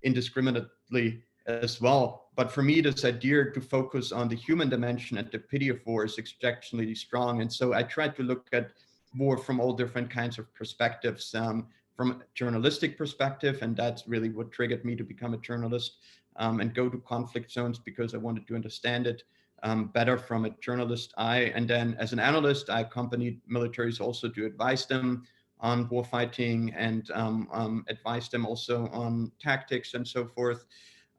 indiscriminately as well. But for me, this idea to focus on the human dimension and the pity of war is exceptionally strong. And so I tried to look at war from all different kinds of perspectives, from a journalistic perspective, and that's really what triggered me to become a journalist, and go to conflict zones, because I wanted to understand it better from a journalist eye. And then as an analyst, I accompanied militaries also to advise them on warfighting, and advise them also on tactics and so forth.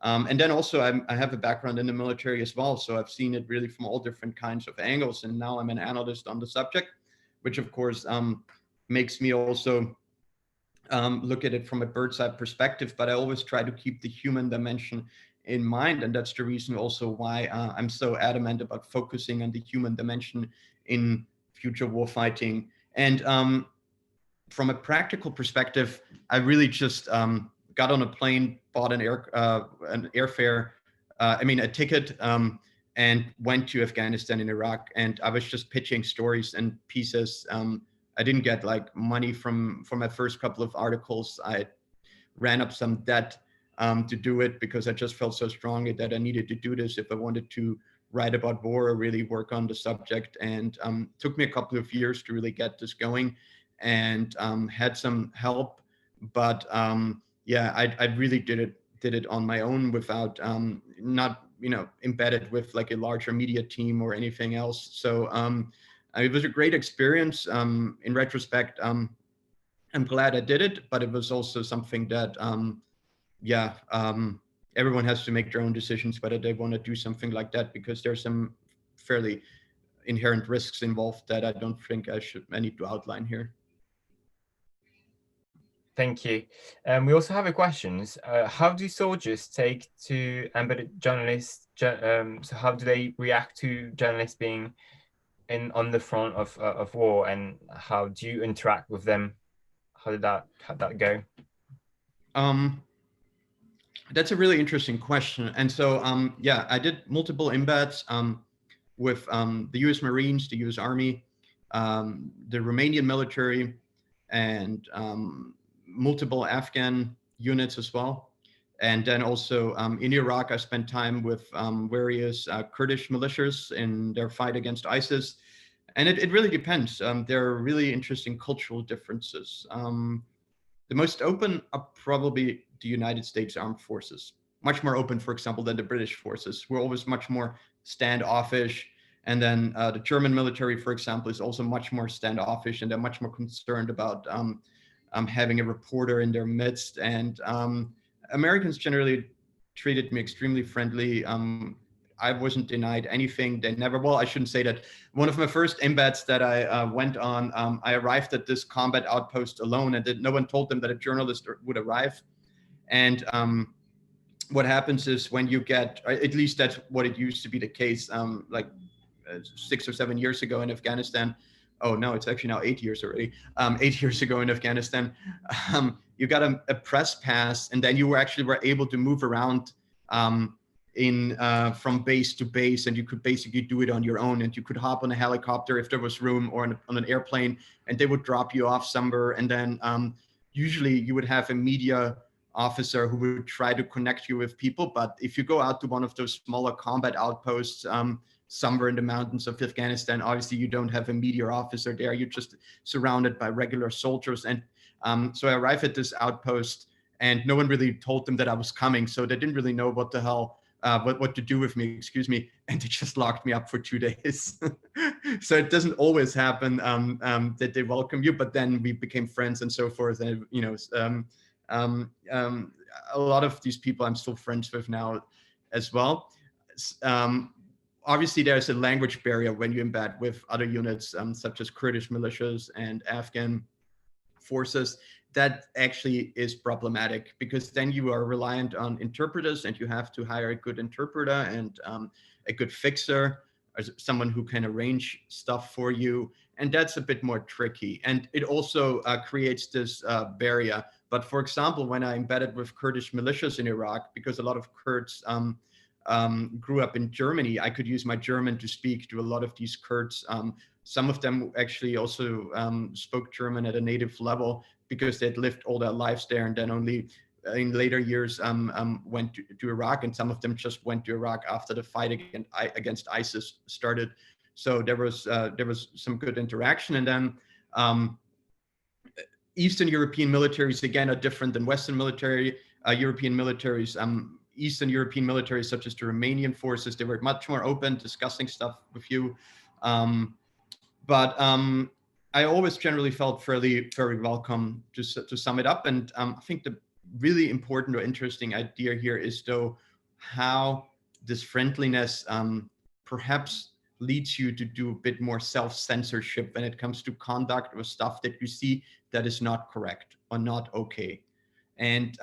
And then also I have a background in the military as well, so I've seen it really from all different kinds of angles, and now I'm an analyst on the subject, which of course makes me also look at it from a bird's eye perspective. But I always try to keep the human dimension in mind, and that's the reason also why I'm so adamant about focusing on the human dimension in future warfighting. And from a practical perspective, I really just got on a plane, bought an airfare, a ticket, and went to Afghanistan and Iraq. And I was just pitching stories and pieces. I didn't get like money from my first couple of articles. I ran up some debt to do it, because I just felt so strongly that I needed to do this if I wanted to write about war or really work on the subject. And took me a couple of years to really get this going, and had some help. But yeah, I really did it on my own, without not embedded with like a larger media team or anything else. So it was a great experience. In retrospect, I'm glad I did it, but it was also something that everyone has to make their own decisions whether they want to do something like that, because there's some fairly inherent risks involved that I don't think I need to outline here. Thank you. We also have a questions. How do soldiers take to embedded journalists? So how do they react to journalists being on the front of war, and how do you interact with them? How'd that go? That's a really interesting question. And so I did multiple embeds with the US Marines, the US Army, the Romanian military, and multiple Afghan units as well. And then also in Iraq, I spent time with various Kurdish militias in their fight against ISIS. And it really depends. There are really interesting cultural differences. The most open are probably the United States Armed Forces. Much more open, for example, than the British forces. We're always much more standoffish. And then the German military, for example, is also much more standoffish, and they're much more concerned about having a reporter in their midst. And Americans generally treated me extremely friendly. I wasn't denied anything. They never, well, I shouldn't say that. One of my first embeds that I went on, I arrived at this combat outpost alone, and no one told them that a journalist would arrive. And what happens is when you get, at least that's what it used to be the case, 6 or 7 years ago in Afghanistan. Oh no, it's actually now 8 years already. 8 years ago in Afghanistan, you got a press pass, and then you were able to move around from base to base, and you could basically do it on your own. And you could hop on a helicopter if there was room, or on an airplane, and they would drop you off somewhere. And then usually you would have a media officer who would try to connect you with people. But if you go out to one of those smaller combat outposts, somewhere in the mountains of Afghanistan, obviously you don't have a media officer there. You're just surrounded by regular soldiers. And so I arrived at this outpost, and no one really told them that I was coming. So they didn't really know what the hell, what to do with me, excuse me. And they just locked me up for 2 days. So it doesn't always happen that they welcome you, but then we became friends and so forth. And, you know, a lot of these people I'm still friends with now as well. Obviously, there's a language barrier when you embed with other units, such as Kurdish militias and Afghan forces. That actually is problematic, because then you are reliant on interpreters, and you have to hire a good interpreter and a good fixer, or someone who can arrange stuff for you. And that's a bit more tricky. And it also creates this barrier. But for example, when I embedded with Kurdish militias in Iraq, because a lot of Kurds grew up in Germany, I could use my German to speak to a lot of these Kurds. Some of them actually also spoke German at a native level, because they'd lived all their lives there, and then only in later years went to Iraq. And some of them just went to Iraq after the fight against ISIS started. So there was some good interaction. And then Eastern European militaries, again, are different than Western military. European militaries, Eastern European militaries, such as the Romanian forces, they were much more open, discussing stuff with you. But I always generally felt very welcome, just to sum it up. And I think the really important or interesting idea here is, though, how this friendliness perhaps leads you to do a bit more self-censorship when it comes to conduct or stuff that you see that is not correct or not okay. And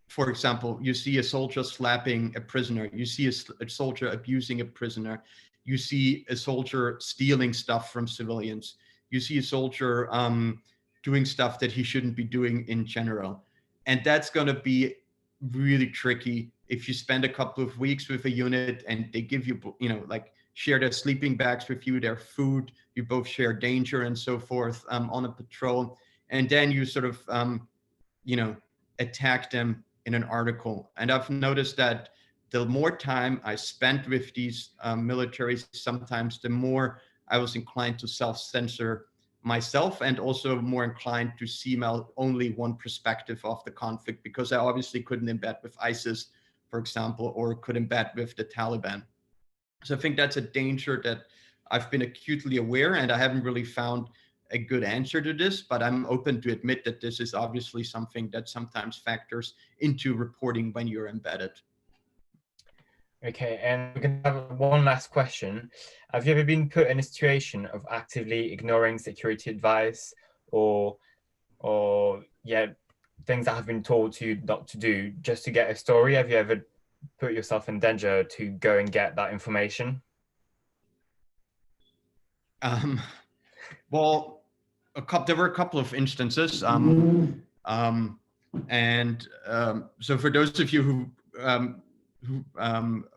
for example, you see a soldier slapping a prisoner, you see a soldier abusing a prisoner, you see a soldier stealing stuff from civilians, you see a soldier doing stuff that he shouldn't be doing in general. And that's going to be really tricky if you spend a couple of weeks with a unit and they give you, you know, like, share their sleeping bags with you, their food, you both share danger and so forth on a patrol. And then you sort of, you know, attack them in an article. And I've noticed that the more time I spent with these militaries, sometimes the more I was inclined to self-censor myself, and also more inclined to see only one perspective of the conflict, because I obviously couldn't embed with ISIS, for example, or could embed with the Taliban. So I think that's a danger that I've been acutely aware, and I haven't really found a good answer to this, but I'm open to admit that this is obviously something that sometimes factors into reporting when you're embedded. Okay, and we're going to have one last question. Have you ever been put in a situation of actively ignoring security advice, or yeah, things that have been told to you not to do, just to get a story? Have you ever put yourself in danger to go and get that information? Well, there were a couple of instances. So for those of you who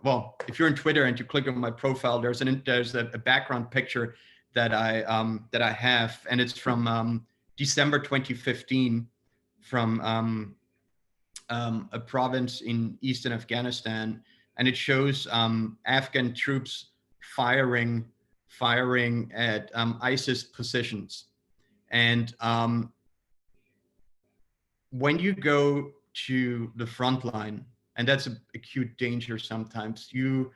well, if you're on Twitter and you click on my profile, there's a background picture that I have, and it's from December 2015, from a province in eastern Afghanistan, and it shows Afghan troops firing at ISIS positions. And when you go to the front line, and that's an acute danger sometimes, you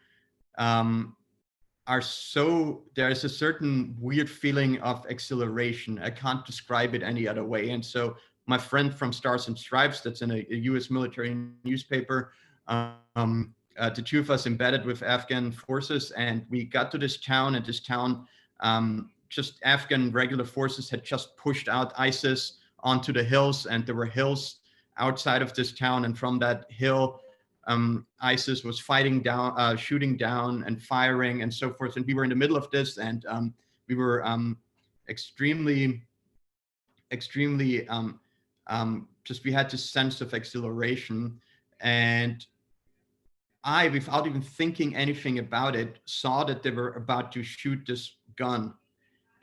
there's a certain weird feeling of exhilaration. I can't describe it any other way. And so my friend from Stars and Stripes, that's in a US military newspaper, the two of us embedded with Afghan forces, and we got to this town, and this town, just Afghan regular forces had just pushed out ISIS onto the hills, and there were hills outside of this town, and from that hill, ISIS was shooting down and firing and so forth. And we were in the middle of this, and we were extremely, we had this sense of exhilaration. And I, without even thinking anything about it, saw that they were about to shoot this gun.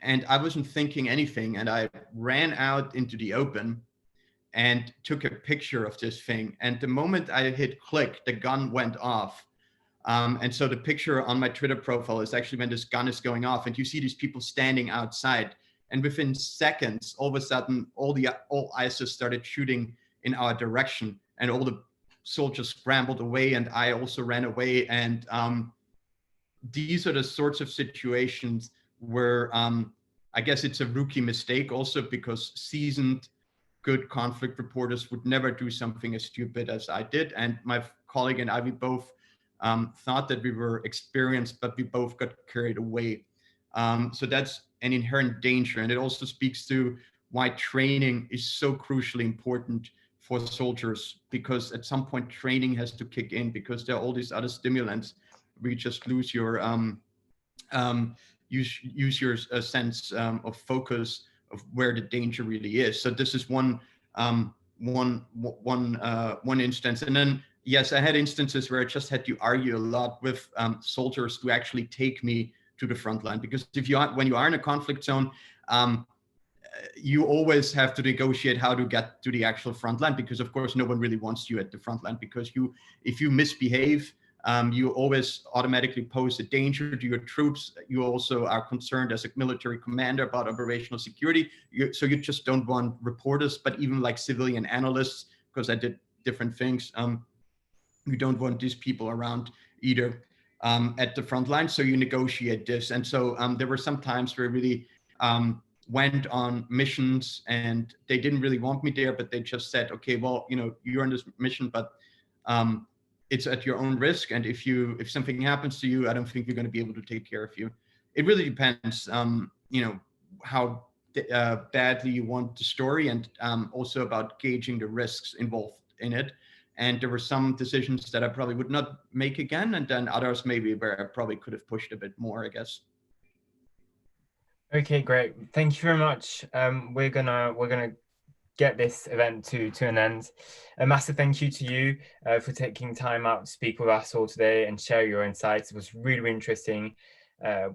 And I wasn't thinking anything, and I ran out into the open. and took a picture of this thing. And the moment I hit click, the gun went off. And so the picture on my Twitter profile is actually when this gun is going off, and you see these people standing outside. And within seconds, all of a sudden, all ISIS started shooting in our direction, and all the soldiers scrambled away, and I also ran away. And these are the sorts of situations where I guess it's a rookie mistake also, because seasoned, good conflict reporters would never do something as stupid as I did. And my colleague and I, we both thought that we were experienced, but we both got carried away. So that's an inherent danger. And it also speaks to why training is so crucially important for soldiers, because at some point training has to kick in, because there are all these other stimulants. We just lose your use your sense of focus of where the danger really is. So this is one instance. And then, yes, I had instances where I just had to argue a lot with soldiers to actually take me to the front line, because when you are in a conflict zone, you always have to negotiate how to get to the actual front line, because of course no one really wants you at the front line, because if you misbehave, you always automatically pose a danger to your troops. You also are concerned as a military commander about operational security. So you just don't want reporters, but even like civilian analysts, because I did different things. You don't want these people around either at the front line. So you negotiate this. And so there were some times where I really went on missions and they didn't really want me there, but they just said, okay, well, you're on this mission, but it's at your own risk. And if something happens to you, I don't think you're going to be able to take care of you. It really depends, how badly you want the story, and also about gauging the risks involved in it. And there were some decisions that I probably would not make again, and then others maybe where I probably could have pushed a bit more, I guess. Okay, great. Thank you very much. We're gonna get this event to an end. A massive thank you to you for taking time out to speak with us all today and share your insights. It was really, really interesting.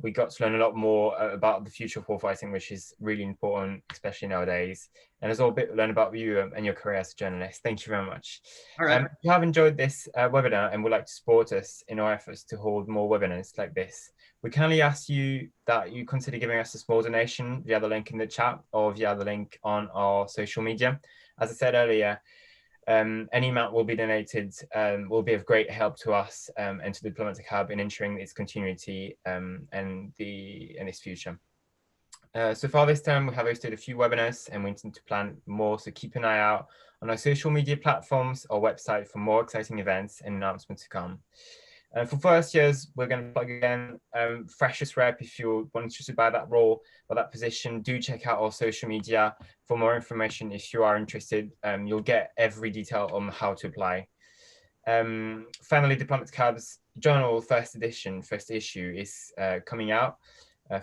We got to learn a lot more about the future of warfighting, which is really important, especially nowadays. And as well, a bit learn about you and your career as a journalist. Thank you very much. All right. If you have enjoyed this webinar and would like to support us in our efforts to hold more webinars like this, we kindly ask you that you consider giving us a small donation via the link in the chat or via the link on our social media. As I said earlier, any amount will be donated will be of great help to us and to the Diplomatic Hub in ensuring its continuity and its future. So far this term, we have hosted a few webinars and we intend to plan more, so keep an eye out on our social media platforms or website for more exciting events and announcements to come. For first years, we're going to plug again freshest rep. If you want to buy that role or that position, do check out our social media for more information. If you are interested, you'll get every detail on how to apply. Finally, Diplomatic Hub's journal first issue is coming out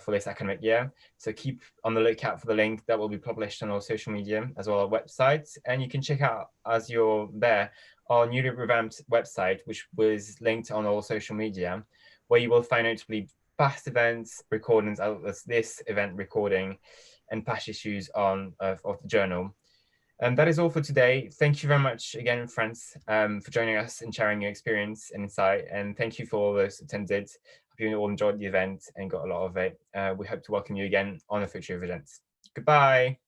for this academic year. So keep on the lookout for the link that will be published on our social media as well as our website. And you can check out, as you're there, our newly revamped website, which was linked on all social media, where you will find notably past events, recordings of this event recording, and past issues of the journal. And that is all for today. Thank you very much again, Franz, for joining us and sharing your experience and insight. And thank you for all those attended. Hope you all enjoyed the event and got a lot of it. We hope to welcome you again on the future of events. Goodbye.